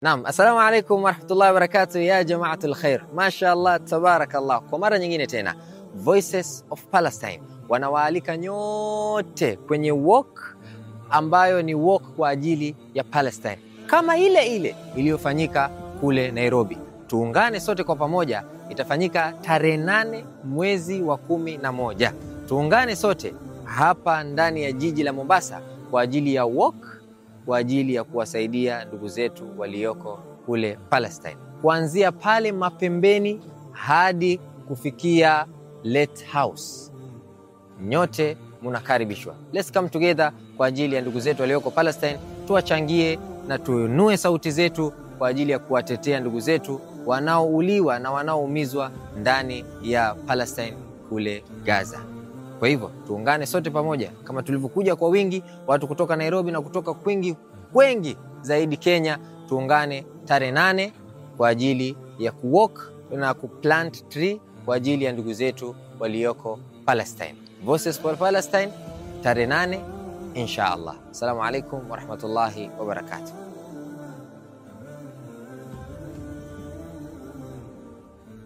Naam, assalamu alaikum warahmatullahi wabarakatuh ya jamaatul khair. Mashaallah, tabarakallah. Kwa mara nyingine tena Voices of Palestine wanawaalika nyote kwenye walk ambayo ni walk kwa ajili ya Palestine, kama ile iliyofanyika kule Nairobi. Tuungane sote kwa pamoja, itafanyika tarehe 8 mwezi wa 11. Tuungane sote hapa ndani ya jiji la Mombasa kwa ajili ya walk, kwa ajili ya kuwasaidia ndugu zetu walioko kule Palestine, kuanzia pale mapembeni hadi kufikia Lake House. Nyote mnakaribishwa. Let's come together kwa ajili ya ndugu zetu walioko Palestine. Tuwachangie na tuinue sauti zetu kwa ajili ya kuwatetea ndugu zetu wanaouliwa na wanaoumizwa ndani ya Palestine kule Gaza. Kwa hivyo tuungane sote pamoja kama tulivyokuja kwa wingi watu kutoka Nairobi na kutoka kwengi zaidi Kenya. Tuungane tarehe 8 kwa ajili ya kuwalk na kuplant tree kwa ajili ya ndugu zetu walioko Palestine. Voices for Palestine tarehe 8 inshallah. Assalamu alaikum warahmatullahi wabarakatuh.